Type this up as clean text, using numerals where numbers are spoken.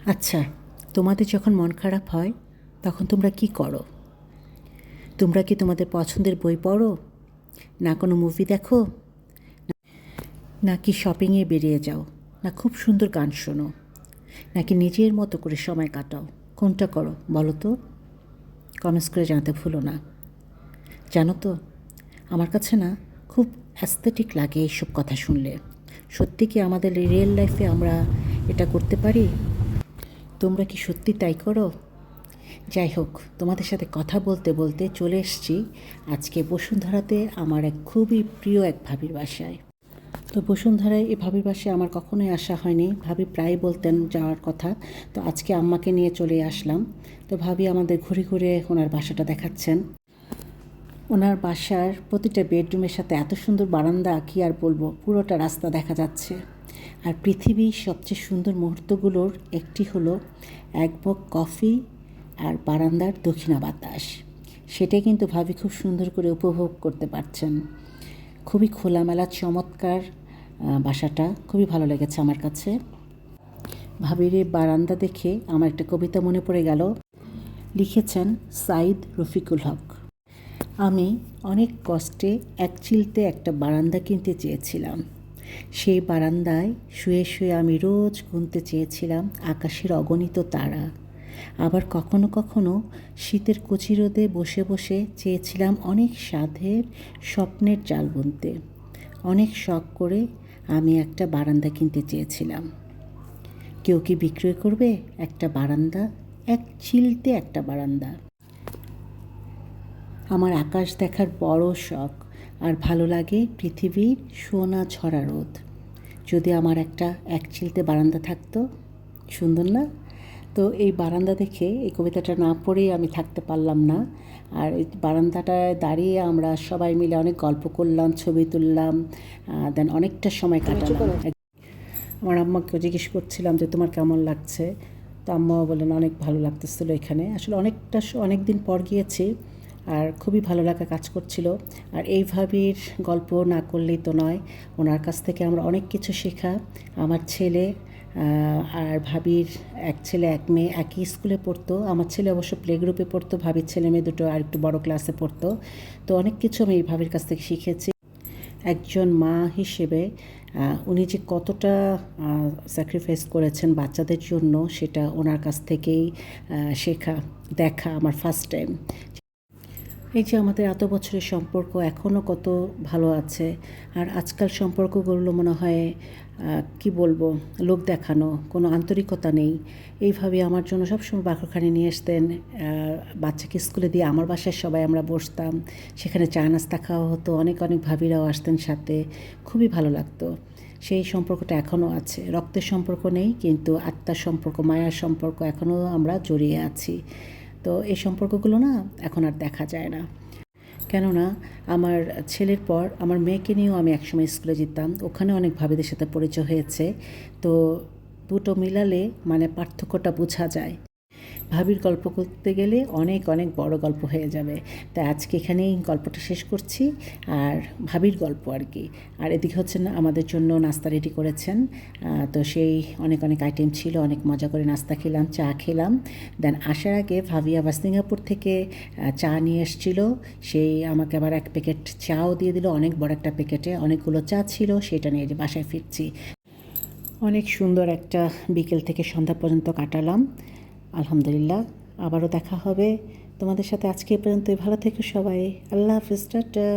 আচ্ছা, তোমাদের যখন মন খারাপ হয় তখন তোমরা কি করো? তোমরা কি তোমাদের পছন্দের বই পড়ো, না কোনো মুভি দেখো, নাকি শপিংয়ে বেরিয়ে যাও, না খুব সুন্দর গান শোনো, নাকি নিজের মতো করে সময় কাটাও? কোনটা করো বলো তো? কমেন্টস করে জানাতে ভুলো না। জানো তো, আমার কাছে না খুব অ্যাস্থেটিক লাগে এইসব কথা শুনলে। সত্যি কি আমাদের রিয়েল লাইফে আমরা এটা করতে পারি? তোমরা কি সত্যি তাই করো? যাই হোক, তোমাদের সাথে কথা বলতে বলতে চলে এসেছি আজকে বসুন্ধরাতে আমার এক খুবই প্রিয় এক ভাবির বাসায়। তো বসুন্ধরায় এই ভাবির বাসায় আমার কখনোই আসা হয়নি। ভাবি প্রায় বলতেন যাওয়ার কথা, তো আজকে আম্মাকে নিয়ে চলে আসলাম। তো ভাবি আমাদের ঘুরে ঘুরে ওনার বাসাটা দেখাচ্ছেন। ওনার বাসার প্রতিটা বেডরুমের সাথে এত সুন্দর বারান্দা, কি আর বলবো, পুরোটা রাস্তা দেখা যাচ্ছে। আর পৃথিবীর সবচেয়ে সুন্দর মুহূর্তগুলোর একটি হলো এক মগ কফি আর বারান্দার দক্ষিণা বাতাস। সেটাই কিন্তু ভাবি খুব সুন্দর করে উপভোগ করতে পারছেন। খুবই খোলামেলা চমৎকার বাসাটা, খুবই ভালো লেগেছে আমার কাছে। ভাবির এই বারান্দা দেখে আমার একটা কবিতা মনে পড়ে গেল। লিখেছেন সাইদ রফিকুল হক। আমি অনেক কষ্টে এক চিলতে একটা বারান্দা কিনতে চেয়েছিলাম। সেই বারান্দায় শুয়ে শুয়ে আমি রোজ গুনতে চেয়েছিলাম আকাশের অগণিত তারা। আবার কখনো কখনো শীতের কচি রোদে বসে বসে চেয়েছিলাম অনেক সাধের স্বপ্নের জাল বুনতে। অনেক শখ করে আমি একটা বারান্দা কিনতে চেয়েছিলাম। কেউ কি বিক্রয় করবে একটা বারান্দা, এক চিলতে একটা বারান্দা? আমার আকাশ দেখার বড় শখ, আর ভালো লাগে পৃথিবীর সোনা ঝরা রোদ। যদি আমার একটা এক চিলতে বারান্দা থাকতো, সুন্দর না? তো এই বারান্দা দেখে এই কবিতাটা না পড়েই আমি থাকতে পারলাম না। আর এই বারান্দাটায় দাঁড়িয়ে আমরা সবাই মিলে অনেক গল্প করলাম, ছবি তুললাম, দেন অনেকটা সময় কাটালাম। আমার আম্মাকে জিজ্ঞেস করছিলাম যে তোমার কেমন লাগছে, তো আম্মাও বললেন অনেক ভালো লাগতেছিল এখানে। আসলে অনেক দিন পর গিয়েছি, আর খুবই ভালো লাগা কাজ করছিল। আর এই ভাবির গল্প না করলেই তো নয়, ওনার কাছ থেকে আমরা অনেক কিছু শেখা। আমার ছেলে আর ভাবির এক ছেলে এক মেয়ে একই স্কুলে পড়তো। আমার ছেলে অবশ্য প্লে গ্রুপে পড়তো, ভাবির ছেলে মেয়ে দুটো আর একটু বড় ক্লাসে পড়তো। তো অনেক কিছু আমি এই ভাবির কাছ থেকে শিখেছি। একজন মা হিসেবে উনি যে কতটা স্যাক্রিফাইস করেছেন বাচ্চাদের জন্য, সেটা ওনার কাছ থেকেই শেখা, দেখা আমার ফার্স্ট টাইম। এই যে আমাদের এত বছরের সম্পর্ক এখনও কত ভালো আছে। আর আজকাল সম্পর্কগুলো মনে হয় কি বলবো, লোক দেখানো, কোনো আন্তরিকতা নেই। এইভাবে আমার জন্য সবসময় বাকরখানে নিয়ে আসতেন। বাচ্চাকে স্কুলে দিয়ে আমার বাসায় সবাই আমরা বসতাম, সেখানে চা নাস্তা খাওয়া হতো, অনেক অনেক ভাবিরাও আসতেন সাথে। খুবই ভালো লাগতো। সেই সম্পর্কটা এখনও আছে। রক্তের সম্পর্ক নেই, কিন্তু আত্মার সম্পর্ক, মায়ার সম্পর্ক এখনও আমরা জড়িয়ে আছি। তো এই সম্পর্কগুলো না এখন আর দেখা যায় না। কেননা আমার ছেলের পর আমার মেয়েকে নিয়েও আমি একসময় স্কুলে যেতাম, ওখানে অনেক ভাবিদের সাথে পরিচয় হয়েছে। তো দুটো মিলালে মানে পার্থক্যটা বোঝা যায়। ভাবির গল্প করতে গেলে অনেক অনেক বড় গল্প হয়ে যাবে, তাই আজকে এখানেই গল্পটা শেষ করছি। আর ভাবির গল্প আর কি। আর এদিকে হচ্ছে না আমাদের জন্য নাস্তা রেডি করেছেন। তো সেই অনেক অনেক আইটেম ছিল, অনেক মজা করে নাস্তা খেলাম, চা খেলাম। দেন আসার আগে ভাবি আবার সিঙ্গাপুর থেকে চা নিয়ে এসেছিল। সেই আমাকে আবার এক প্যাকেট চাও দিয়ে দিল, অনেক বড় একটা প্যাকেটে অনেকগুলো চা ছিল, সেটা নিয়ে বাসায় ফিরছি। অনেক সুন্দর একটা বিকেল থেকে সন্ধ্যা পর্যন্ত কাটালাম। আলহামদুলিল্লাহ, আবারও দেখা হবে তোমাদের সাথে। আজকে এ পর্যন্তই। ভালো থেকো সবাই। আল্লাহ হাফিজ, টাটা।